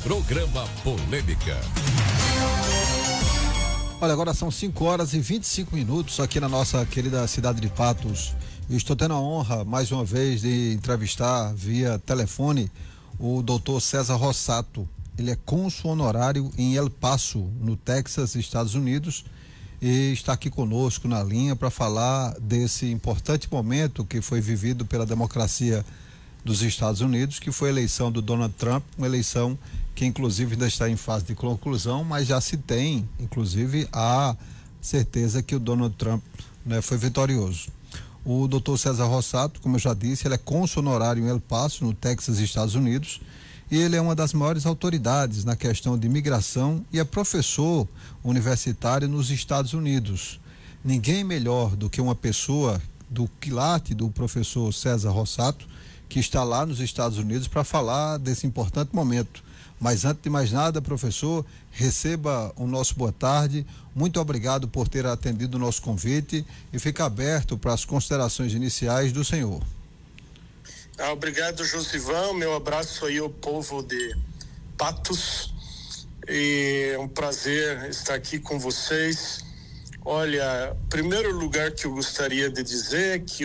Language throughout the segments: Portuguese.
Programa Polêmica. Olha, agora são 5h25 aqui na nossa querida cidade de Patos. Eu estou tendo a honra, mais uma vez, de entrevistar via telefone o doutor César Rossato. Ele é cônsul honorário em El Paso, no Texas, Estados Unidos, e está aqui conosco na linha para falar desse importante momento que foi vivido pela democracia dos Estados Unidos, que foi a eleição do Donald Trump, uma eleição que inclusive ainda está em fase de conclusão, mas já se tem, inclusive, a certeza que o Donald Trump, né, foi vitorioso. O doutor César Rossato, como eu já disse, ele é cônsul honorário em El Paso, no Texas, Estados Unidos, e ele é uma das maiores autoridades na questão de imigração e é professor universitário nos Estados Unidos. Ninguém melhor do que uma pessoa do quilate do professor César Rossato, que está lá nos Estados Unidos para falar desse importante momento. Mas antes de mais nada, professor, receba o nosso boa tarde. Muito obrigado por ter atendido o nosso convite e fica aberto para as considerações iniciais do senhor. Obrigado, Josivan. Meu abraço aí ao povo de Patos. E é um prazer estar aqui com vocês. Olha, primeiro lugar que eu gostaria de dizer é que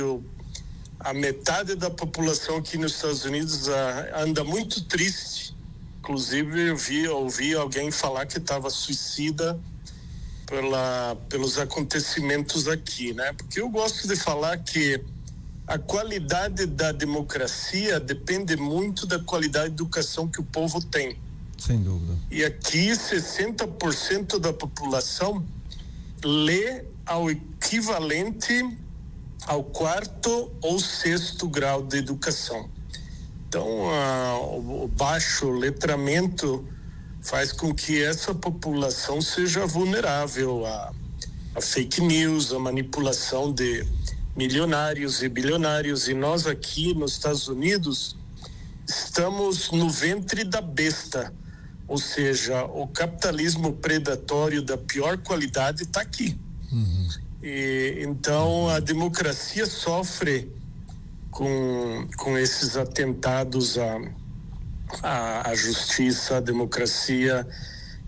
a metade da população aqui nos Estados Unidos anda muito triste. Inclusive, ouvi alguém falar que estava suicida pelos acontecimentos aqui, né? Porque eu gosto de falar que a qualidade da democracia depende muito da qualidade de educação que o povo tem. Sem dúvida. E aqui 60% da população lê ao equivalente ao 4º ou 6º grau de educação. Então, o baixo letramento faz com que essa população seja vulnerável a fake news, a manipulação de milionários e bilionários. E nós aqui nos Estados Unidos estamos no ventre da besta, ou seja, o capitalismo predatório da pior qualidade está aqui. Uhum. E então a democracia sofre com esses atentados à justiça, à democracia,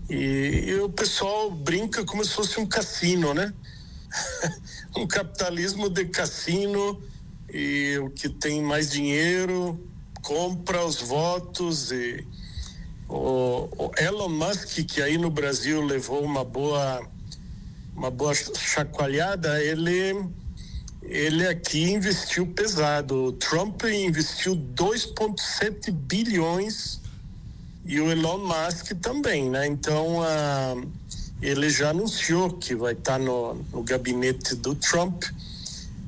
e o pessoal brinca como se fosse um cassino, né? Um capitalismo de cassino, e o que tem mais dinheiro compra os votos. E o Elon Musk, que aí no Brasil levou uma boa chacoalhada, ele aqui investiu pesado. O Trump investiu 2,7 bilhões e o Elon Musk também, né? Então, ele já anunciou que vai estar no gabinete do Trump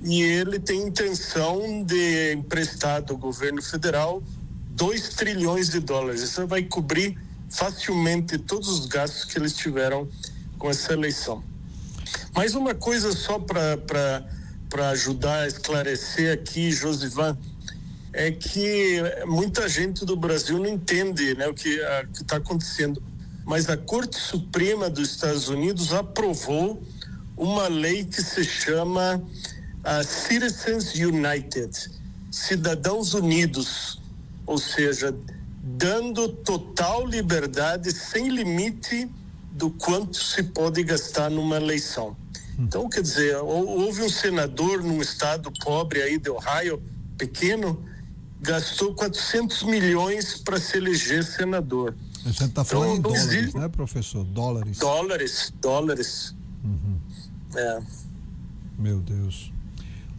e ele tem intenção de emprestar do governo federal 2 trilhões de dólares. Isso vai cobrir facilmente todos os gastos que eles tiveram com essa eleição. Mais uma coisa só para ajudar a esclarecer aqui, Josivan, é que muita gente do Brasil não entende, né, o que está acontecendo. Mas a Corte Suprema dos Estados Unidos aprovou uma lei que se chama Citizens United, Cidadãos Unidos, ou seja, dando total liberdade, sem limite, do quanto se pode gastar numa eleição. Então, quer dizer, houve um senador num estado pobre aí de Ohio, pequeno, gastou 400 milhões para se eleger senador. A gente está falando em dólares, né, professor? Dólares. Dólares. Uhum. É. Meu Deus.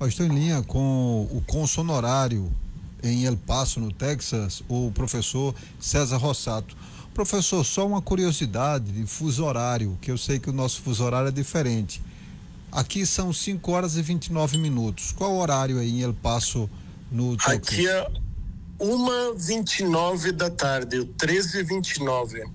Estou em linha com o cônsul honorário em El Paso, no Texas, o professor César Rossato. Professor, só uma curiosidade de fuso horário, que eu sei que o nosso fuso horário é diferente. Aqui são 5h29. Qual o horário aí em El Paso, no Texas? Aqui é 1h29 da tarde, 13h29.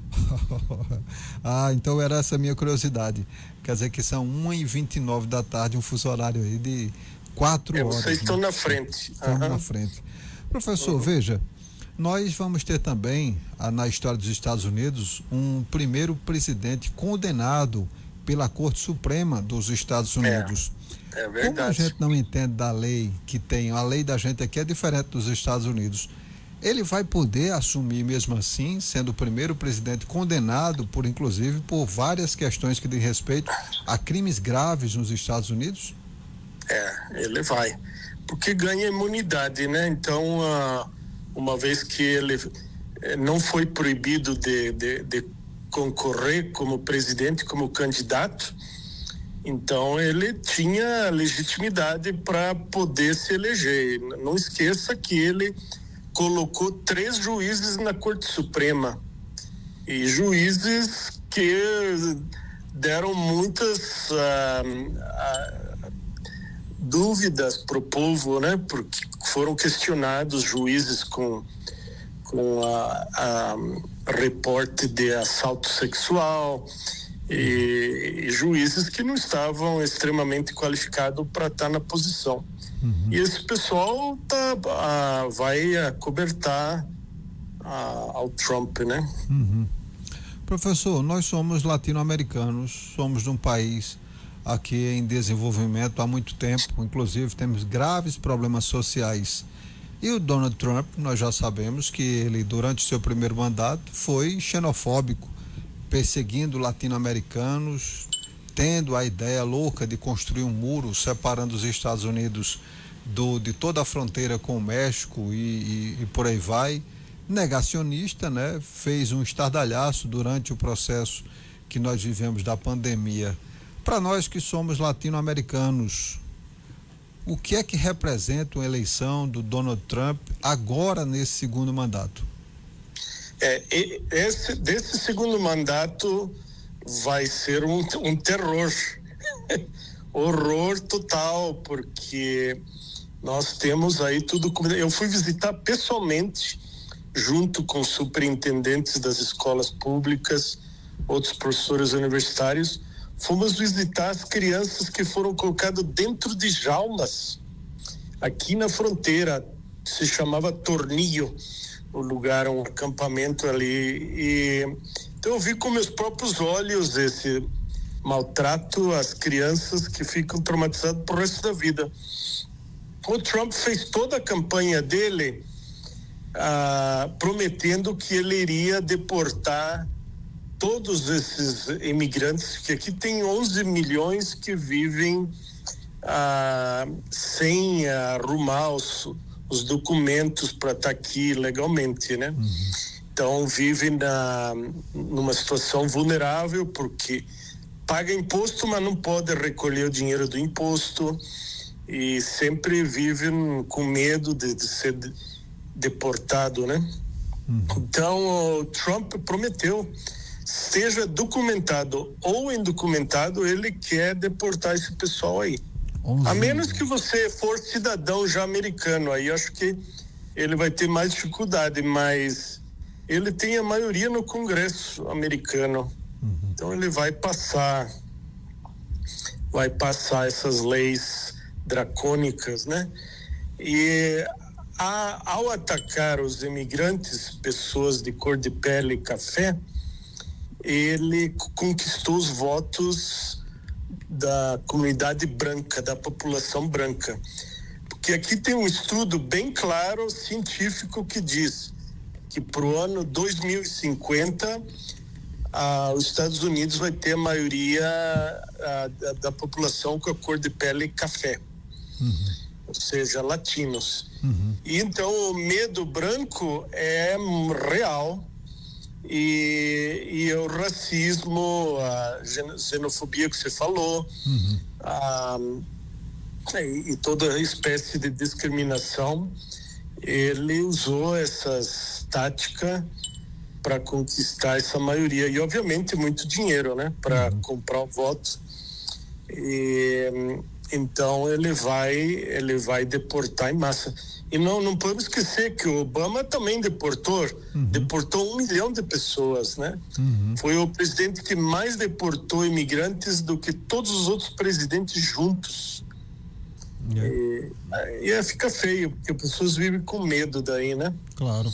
Então era essa a minha curiosidade. Quer dizer que são 1h29 da tarde, um fuso horário aí de 4 horas. Vocês estão na frente. Estamos na frente. Professor, veja, nós vamos ter também, na história dos Estados Unidos, um primeiro presidente condenado pela Corte Suprema dos Estados Unidos. É verdade. Como a gente não entende da lei que tem, a lei da gente aqui é diferente dos Estados Unidos. Ele vai poder assumir mesmo assim, sendo o primeiro presidente condenado inclusive por várias questões que dizem respeito a crimes graves nos Estados Unidos? Ele vai, porque ganha imunidade, né? Então, uma vez que ele não foi proibido de concorrer como presidente, como candidato, então ele tinha legitimidade para poder se eleger. Não esqueça que ele colocou 3 juízes na Corte Suprema, e juízes que deram muitas dúvidas para o povo, né? Porque foram questionados juízes com a reporte de assalto sexual, e juízes que não estavam extremamente qualificados para estar na posição. E esse pessoal vai acobertar ao Trump, né? Professor, nós somos latino-americanos, somos de um país aqui em desenvolvimento há muito tempo, inclusive temos graves problemas sociais. E o Donald Trump, nós já sabemos que ele, durante o seu primeiro mandato, foi xenofóbico, perseguindo latino-americanos, tendo a ideia louca de construir um muro separando os Estados Unidos de toda a fronteira com o México e por aí vai. Negacionista, né? Fez um estardalhaço durante o processo que nós vivemos da pandemia. Para nós que somos latino-americanos, o que é que representa a eleição do Donald Trump agora nesse segundo mandato? Desse segundo mandato vai ser um terror, horror total, porque nós temos aí tudo. Eu fui visitar pessoalmente, junto com superintendentes das escolas públicas, outros professores universitários, fomos visitar as crianças que foram colocadas dentro de jaulas aqui na fronteira. Se chamava Tornillo o lugar, um acampamento ali, então eu vi com meus próprios olhos esse maltrato às crianças que ficam traumatizadas pro resto da vida. O Trump fez toda a campanha dele prometendo que ele iria deportar todos esses imigrantes, que aqui tem 11 milhões que vivem sem arrumar os documentos para estar aqui legalmente, né? Então vivem numa situação vulnerável, porque paga imposto, mas não pode recolher o dinheiro do imposto, e sempre vivem com medo de ser deportado, né? Então o Trump prometeu, seja documentado ou indocumentado, ele quer deportar esse pessoal aí. A menos que você for cidadão já americano, aí acho que ele vai ter mais dificuldade, mas ele tem a maioria no Congresso americano. Então ele vai passar essas leis dracônicas, né? E ao atacar os imigrantes, pessoas de cor de pele e café, ele conquistou os votos da comunidade branca, da população branca. Porque aqui tem um estudo bem claro, científico, que diz que para o ano 2050 os Estados Unidos vai ter a maioria da população com a cor de pele café, ou seja, latinos. E então o medo branco é real, e o racismo, a xenofobia que você falou, e toda espécie de discriminação, ele usou essas táticas para conquistar essa maioria, e obviamente muito dinheiro, né, para comprar o voto. E então ele vai deportar em massa. E não podemos esquecer que o Obama também deportou 1 milhão de pessoas, né? Foi o presidente que mais deportou imigrantes do que todos os outros presidentes juntos. E fica feio, porque as pessoas vivem com medo daí, né? Claro,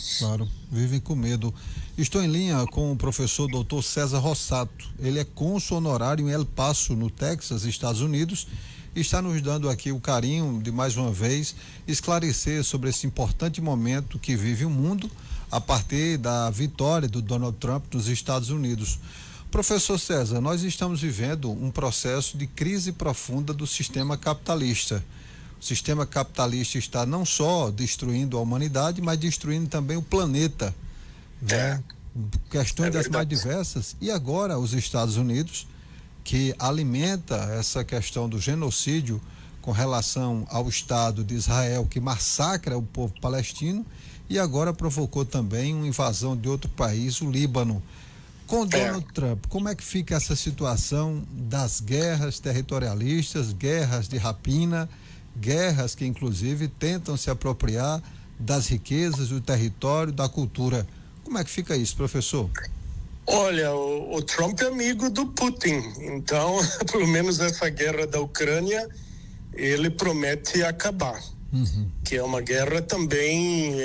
vivem com medo. Estou em linha com o professor Dr. César Rossato. Ele é cônsul honorário em El Paso, no Texas, Estados Unidos, está nos dando aqui o carinho de mais uma vez esclarecer sobre esse importante momento que vive o mundo a partir da vitória do Donald Trump nos Estados Unidos. Professor César, nós estamos vivendo um processo de crise profunda do sistema capitalista. O sistema capitalista está não só destruindo a humanidade, mas destruindo também o planeta, né? Questões das mais diversas. E agora os Estados Unidos, que alimenta essa questão do genocídio com relação ao Estado de Israel, que massacra o povo palestino, e agora provocou também uma invasão de outro país, o Líbano. Com Donald Trump, como é que fica essa situação das guerras territorialistas, guerras de rapina, guerras que inclusive tentam se apropriar das riquezas, do território, da cultura? Como é que fica isso, professor? Olha, o Trump é amigo do Putin, então, pelo menos essa guerra da Ucrânia, ele promete acabar. Que é uma guerra também,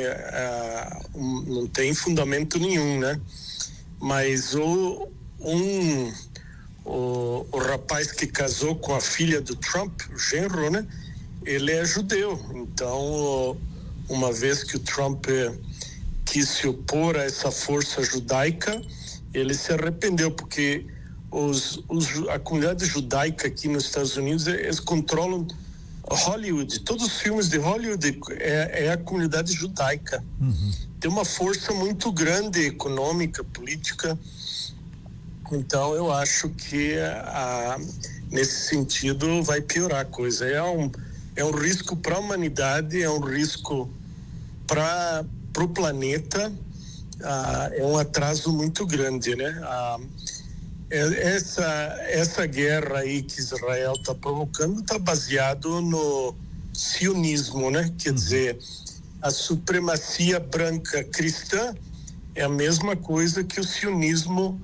não tem fundamento nenhum, né? Mas o rapaz que casou com a filha do Trump, o genro, né? Ele é judeu. Então, uma vez que o Trump quis se opor a essa força judaica, ele se arrependeu, porque a comunidade judaica aqui nos Estados Unidos, eles controlam Hollywood. Todos os filmes de Hollywood é a comunidade judaica. Tem uma força muito grande, econômica, política. Então eu acho que nesse sentido vai piorar a coisa. É um risco para a humanidade, é um risco para o planeta, é um atraso muito grande, né? Essa guerra aí que Israel está provocando está baseado no sionismo, né? Quer dizer, a supremacia branca cristã é a mesma coisa que o sionismo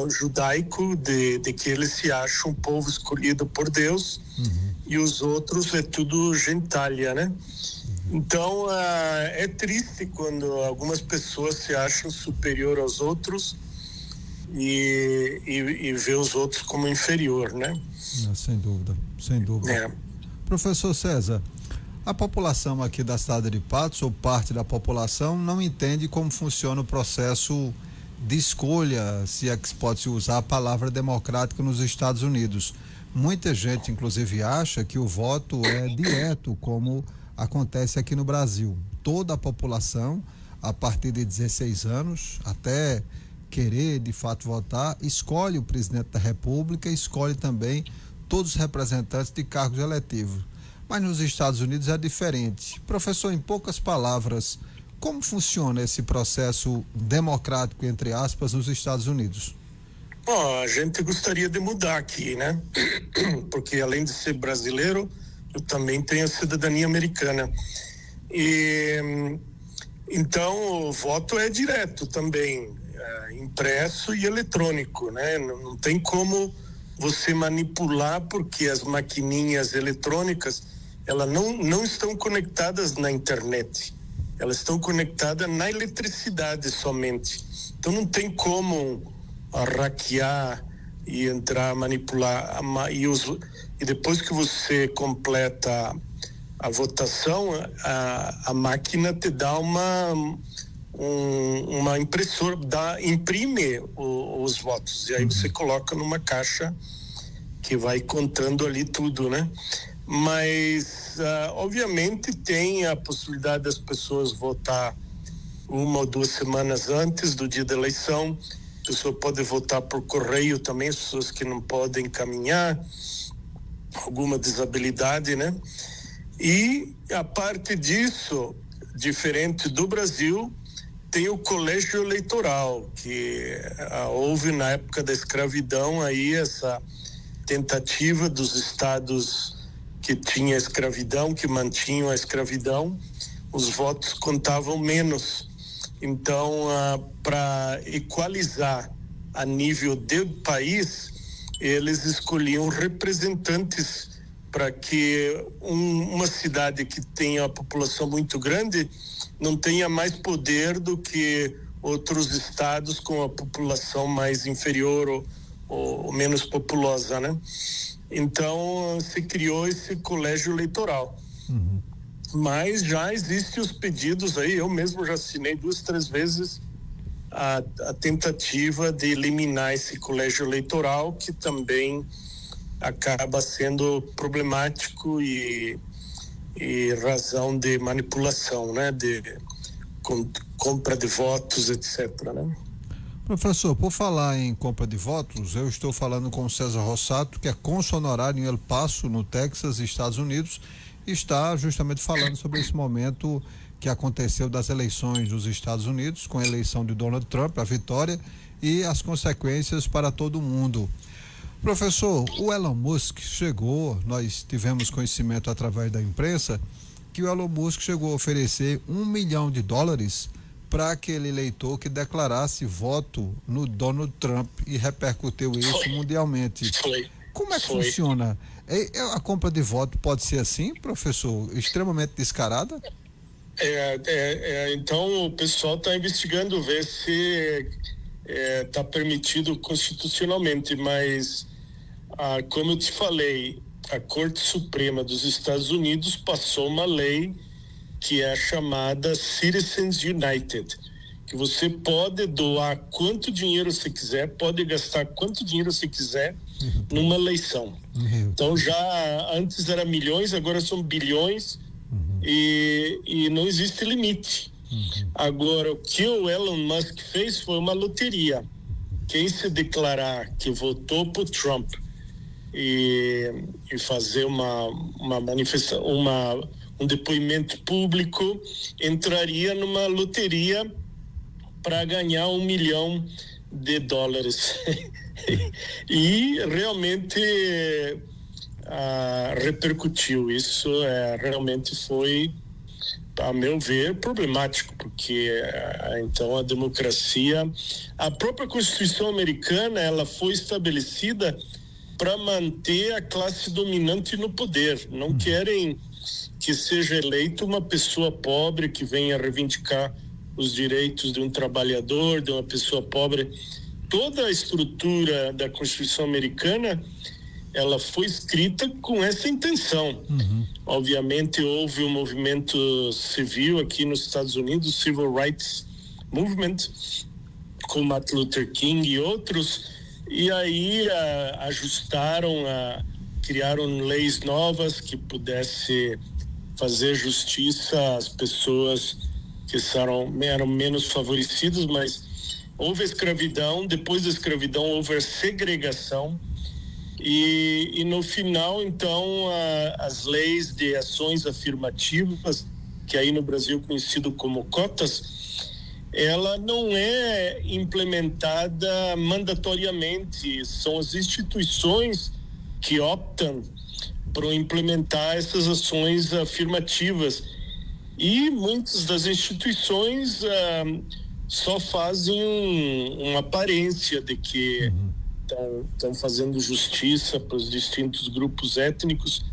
judaico, de que eles se acham um povo escolhido por Deus, e os outros é tudo gentalha, né? Então é triste quando algumas pessoas se acham superior aos outros e vê os outros como inferior, né? Sem dúvida, sem dúvida. Professor César, a população aqui da cidade de Patos, ou parte da população, não entende como funciona o processo de escolha, se é que pode se usar a palavra democrática nos Estados Unidos. Muita gente, inclusive, acha que o voto é direto, como acontece aqui no Brasil. Toda a população, a partir de 16 anos, até querer de fato votar, escolhe o presidente da República, escolhe também todos os representantes de cargos eletivos. Mas nos Estados Unidos é diferente. Professor, em poucas palavras, como funciona esse processo democrático, entre aspas, nos Estados Unidos? Bom, a gente gostaria de mudar aqui, né? Porque além de ser brasileiro, eu também tenho a cidadania americana. Então, o voto é direto também, impresso e eletrônico, né? Não tem como você manipular, porque as maquininhas eletrônicas, elas não estão conectadas na internet. Elas estão conectadas na eletricidade somente. Então, não tem como hackear e entrar, manipular. E depois que você completa a votação, a máquina te dá uma impressora, imprime os votos, e aí você coloca numa caixa que vai contando ali tudo, né? Mas obviamente tem a possibilidade das pessoas votar 1 ou 2 semanas antes do dia da eleição. A pessoa pode votar por correio também, as pessoas que não podem caminhar, alguma desabilidade, né? E a parte disso, diferente do Brasil, tem o colégio eleitoral, que houve na época da escravidão aí essa tentativa dos estados que tinha escravidão, que mantinham a escravidão, os votos contavam menos. Então, para equalizar a nível do país, eles escolhiam representantes para que uma cidade que tenha a população muito grande não tenha mais poder do que outros estados com a população mais inferior ou menos populosa, né? Então se criou esse colégio eleitoral. Mas já existem os pedidos aí, eu mesmo já assinei 2, 3 vezes a tentativa de eliminar esse colégio eleitoral, que também acaba sendo problemático e razão de manipulação, né? De compra de votos, etc., né? Professor, por falar em compra de votos, eu estou falando com o César Rossato, que é cônsul honorário em El Paso, no Texas, Estados Unidos, e está justamente falando sobre esse momento que aconteceu das eleições dos Estados Unidos, com a eleição de Donald Trump, a vitória, e as consequências para todo mundo. Professor, o Elon Musk chegou, nós tivemos conhecimento através da imprensa, que o Elon Musk chegou a oferecer $1 milhão para aquele eleitor que declarasse voto no Donald Trump e repercutiu isso mundialmente. Como é que funciona? A compra de voto pode ser assim, professor? Extremamente descarada? Então o pessoal está investigando, ver se está permitido constitucionalmente, mas como eu te falei, a Corte Suprema dos Estados Unidos passou uma lei que é a chamada Citizens United, que você pode doar quanto dinheiro você quiser, pode gastar quanto dinheiro você quiser numa eleição. Então já antes era milhões, agora são bilhões, e não existe limite. Agora, o que o Elon Musk fez foi uma loteria. Quem se declarar que votou por Trump e fazer uma manifestação, um depoimento público, entraria numa loteria para ganhar $1 milhão. E realmente repercutiu. Isso realmente foi, a meu ver, problemático, porque então a democracia, a própria Constituição americana, ela foi estabelecida para manter a classe dominante no poder. Não querem que seja eleita uma pessoa pobre que venha reivindicar os direitos de um trabalhador, de uma pessoa pobre. Toda a estrutura da Constituição americana, ela foi escrita com essa intenção. Obviamente houve um movimento civil aqui nos Estados Unidos, Civil Rights Movement, com Martin Luther King e outros, e aí ajustaram, criaram leis novas que pudesse fazer justiça às pessoas que eram menos favorecidas, mas houve escravidão, depois da escravidão houve a segregação, e no final, então, as leis de ações afirmativas, que aí no Brasil é conhecido como cotas, ela não é implementada mandatoriamente, são as instituições que optam por implementar essas ações afirmativas, e muitas das instituições só fazem uma aparência de que estão fazendo justiça para os distintos grupos étnicos,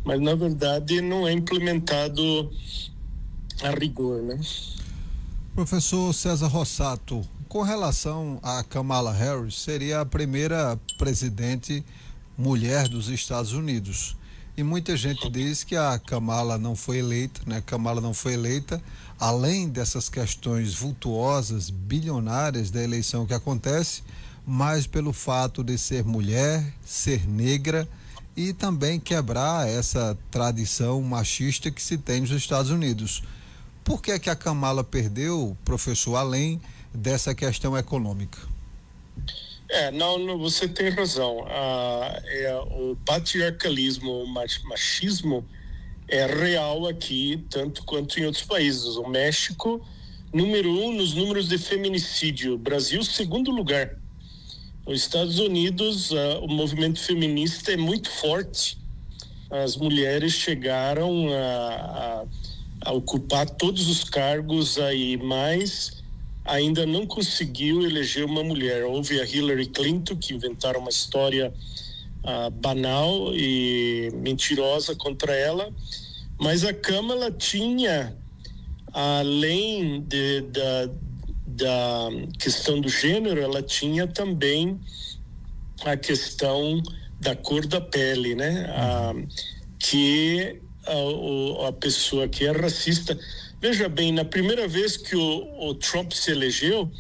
mas na verdade não é implementado a rigor, né? Professor César Rossato, com relação a Kamala Harris, seria a primeira presidente mulher dos Estados Unidos. E muita gente diz que a Kamala não foi eleita, né? Kamala não foi eleita, além dessas questões vultuosas, bilionárias da eleição que acontece, mas pelo fato de ser mulher, ser negra e também quebrar essa tradição machista que se tem nos Estados Unidos. Por que que a Kamala perdeu, professor, além dessa questão econômica? Não, você tem razão. O patriarcalismo, o machismo é real aqui, tanto quanto em outros países. O México, número 1 nos números de feminicídio. O Brasil, segundo lugar. Nos Estados Unidos, o movimento feminista é muito forte. As mulheres chegaram a ocupar todos os cargos aí, mas ainda não conseguiu eleger uma mulher. Houve a Hillary Clinton, que inventaram uma história banal e mentirosa contra ela, mas a Kamala tinha, além da questão do gênero, ela tinha também a questão da cor da pele, né? Que a pessoa que é racista. Veja bem, na primeira vez que o Trump se elegeu,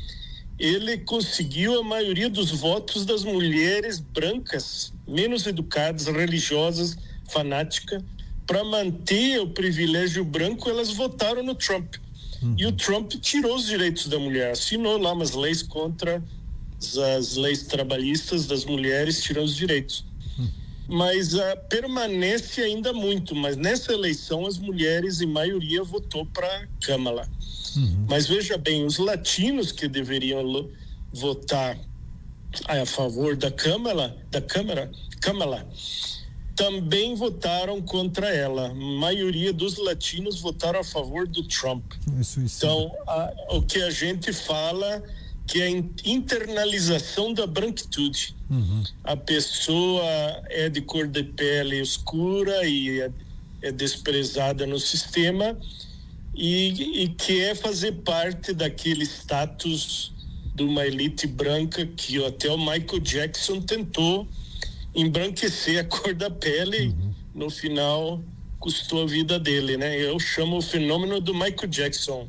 ele conseguiu a maioria dos votos das mulheres brancas, menos educadas, religiosas, fanáticas. Para manter o privilégio branco, elas votaram no Trump. E o Trump tirou os direitos da mulher, assinou lá umas leis contra as leis trabalhistas das mulheres, tirando os direitos. Mas permanece ainda muito, mas nessa eleição as mulheres, em maioria, votou para Kamala. Mas veja bem, os latinos que deveriam votar a favor da Kamala, também votaram contra ela. A maioria dos latinos votaram a favor do Trump. Então, o que a gente fala que é a internalização da branquitude. A pessoa é de cor de pele escura e é desprezada no sistema e quer fazer parte daquele status de uma elite branca que até o Michael Jackson tentou embranquecer a cor da pele, no final custou a vida dele, né? Eu chamo o fenômeno do Michael Jackson.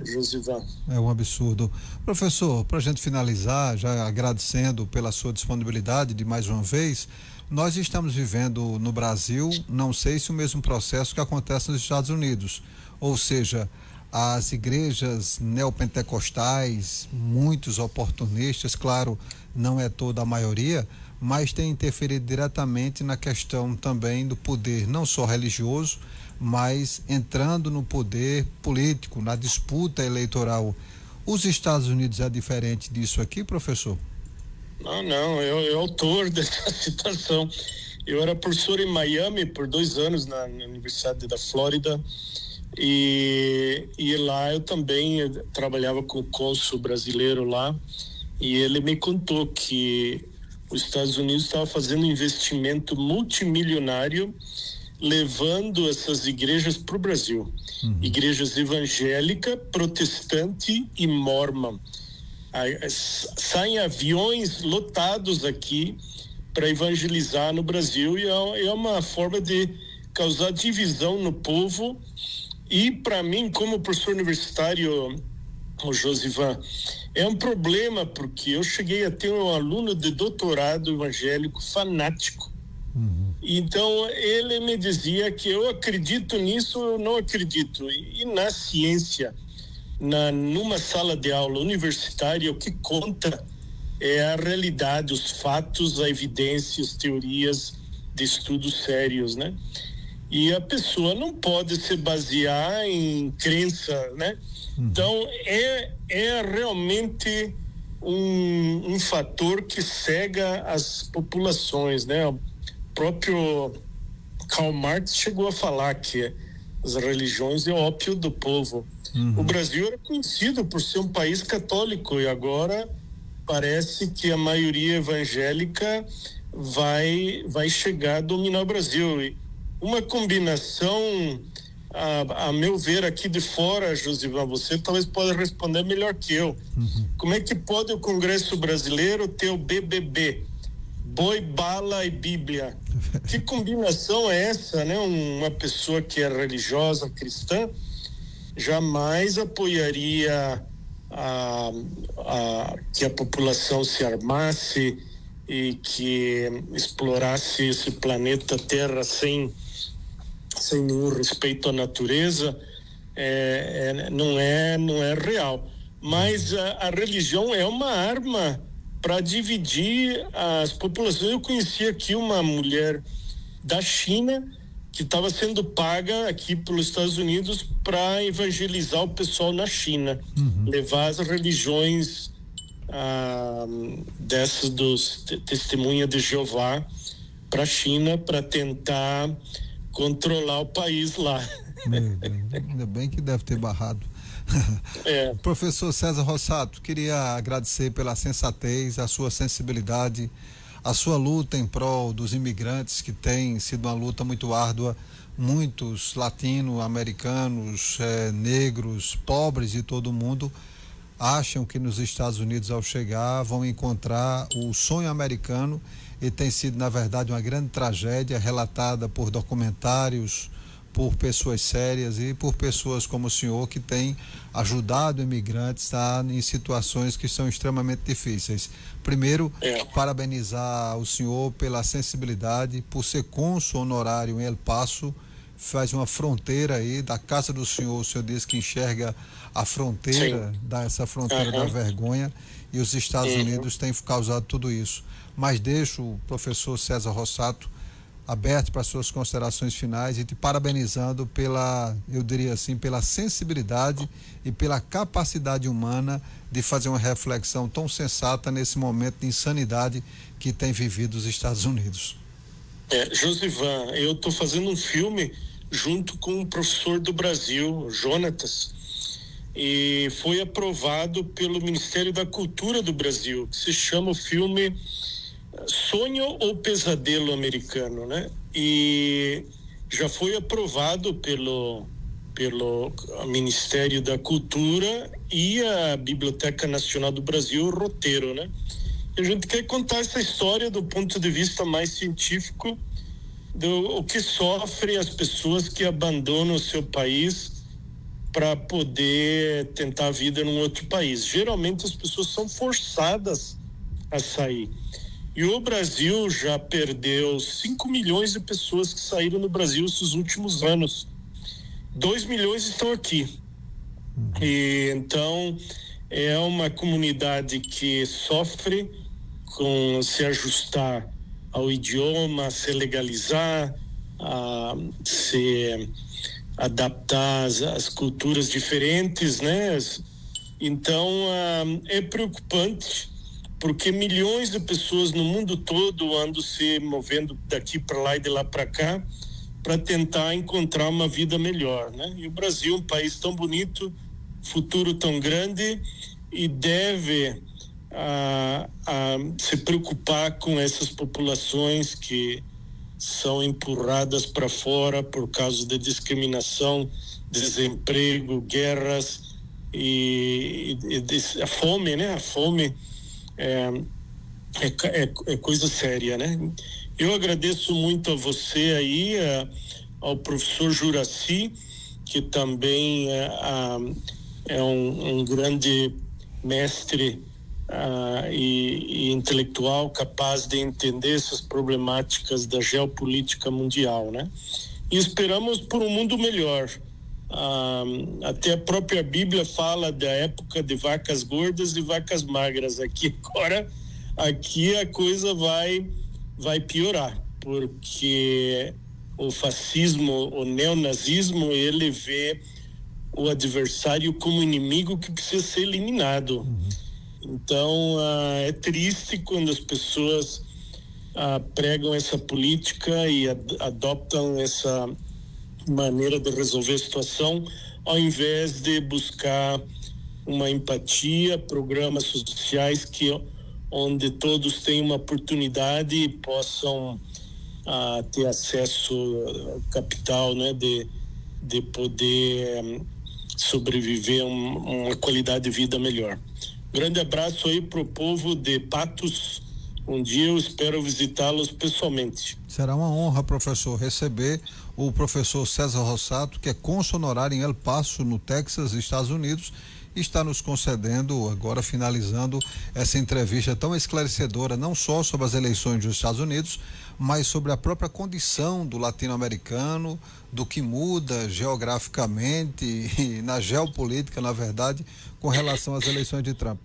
Josivan. É um absurdo. Professor, para a gente finalizar, já agradecendo pela sua disponibilidade de mais uma vez, nós estamos vivendo no Brasil, não sei se o mesmo processo que acontece nos Estados Unidos, ou seja, as igrejas neopentecostais, muitos oportunistas, claro, não é toda a maioria, mas tem interferido diretamente na questão também do poder, não só religioso, mas entrando no poder político, na disputa eleitoral. Os Estados Unidos é diferente disso aqui, professor? Não, eu autor dessa situação. Eu era professor em Miami por 2 anos na Universidade da Flórida e lá eu também trabalhava com o cônsul brasileiro lá e ele me contou que os Estados Unidos estava fazendo um investimento multimilionário levando essas igrejas para o Brasil. Igrejas evangélica, protestante e mórmon. Saem aviões lotados aqui para evangelizar no Brasil e é uma forma de causar divisão no povo. E para mim, como professor universitário, o Josivan, é um problema porque eu cheguei a ter um aluno de doutorado evangélico fanático. Então ele me dizia que eu acredito nisso, eu não acredito. E na ciência, numa sala de aula universitária, o que conta é a realidade, os fatos, a evidência, as teorias de estudos sérios, né? E a pessoa não pode se basear em crença, né? Então é realmente um fator que cega as populações, né? O próprio Karl Marx chegou a falar que as religiões é o ópio do povo. O Brasil era conhecido por ser um país católico e agora parece que a maioria evangélica vai chegar a dominar o Brasil. E uma combinação, a meu ver, aqui de fora, Josivan, você talvez possa responder melhor que eu. Como é que pode o Congresso Brasileiro ter o BBB? Boi, bala e Bíblia. Que combinação é essa, né? Uma pessoa que é religiosa, cristã, jamais apoiaria que a população se armasse e que explorasse esse planeta Terra sem nenhum respeito à natureza. Não é real. Mas a religião é uma arma para dividir as populações. Eu conheci aqui uma mulher da China que estava sendo paga aqui pelos Estados Unidos para evangelizar o pessoal na China, levar as religiões dessas dos testemunha de Jeová para a China para tentar controlar o país lá. Ainda bem que deve ter barrado. Professor César Rossato, queria agradecer pela sensatez, a sua sensibilidade, a sua luta em prol dos imigrantes, que tem sido uma luta muito árdua. Muitos latino-americanos, negros, pobres de todo mundo acham que nos Estados Unidos, ao chegar, vão encontrar o sonho americano, e tem sido, na verdade, uma grande tragédia relatada por documentários, por pessoas sérias e por pessoas como o senhor, que tem ajudado imigrantes em situações que são extremamente difíceis. Primeiro, parabenizar o senhor pela sensibilidade, por ser cônsul honorário em El Paso, faz uma fronteira aí da casa do senhor. O senhor diz que enxerga a fronteira, essa fronteira da vergonha, e os Estados Unidos têm causado tudo isso. Mas deixo o professor César Rossato aberto para suas considerações finais e te parabenizando pela, eu diria assim, pela sensibilidade e pela capacidade humana de fazer uma reflexão tão sensata nesse momento de insanidade que tem vivido os Estados Unidos. Josivan, eu estou fazendo um filme junto com um professor do Brasil, Jonatas, e foi aprovado pelo Ministério da Cultura do Brasil, que se chama o filme Sonho ou Pesadelo Americano, né? E já foi aprovado pelo Ministério da Cultura e a Biblioteca Nacional do Brasil, o roteiro, né? E a gente quer contar essa história do ponto de vista mais científico, o que sofrem as pessoas que abandonam o seu país para poder tentar a vida num outro país. Geralmente as pessoas são forçadas a sair. E o Brasil já perdeu 5 milhões de pessoas que saíram do Brasil esses últimos anos. 2 milhões estão aqui. E então é uma comunidade que sofre com se ajustar ao idioma, se legalizar, a se adaptar às culturas diferentes, né? Então é preocupante, porque milhões de pessoas no mundo todo andam se movendo daqui para lá e de lá para cá para tentar encontrar uma vida melhor, né? E o Brasil, um país tão bonito, futuro tão grande, e deve se preocupar com essas populações que são empurradas para fora por causa de discriminação, desemprego, guerras e a fome, né? A fome é coisa séria, né? Eu agradeço muito a você aí, ao professor Juraci, que também é um grande mestre e intelectual capaz de entender essas problemáticas da geopolítica mundial, né? E esperamos por um mundo melhor. Até a própria Bíblia fala da época de vacas gordas e vacas magras. Aqui a coisa vai piorar, porque o fascismo, o neonazismo, ele vê o adversário como inimigo que precisa ser eliminado. Então é triste quando as pessoas pregam essa política e adoptam essa maneira de resolver a situação, ao invés de buscar uma empatia, programas sociais onde todos tenham uma oportunidade e possam ter acesso ao capital, né, de poder sobreviver uma qualidade de vida melhor. Grande abraço aí pro povo de Patos. Um dia eu espero visitá-los pessoalmente. Será uma honra, professor, receber o professor César Rossato, que é cônsul honorário em El Paso, no Texas, Estados Unidos, e está nos concedendo, agora finalizando essa entrevista tão esclarecedora, não só sobre as eleições dos Estados Unidos, mas sobre a própria condição do latino-americano, do que muda geograficamente e na geopolítica, na verdade, com relação às eleições de Trump.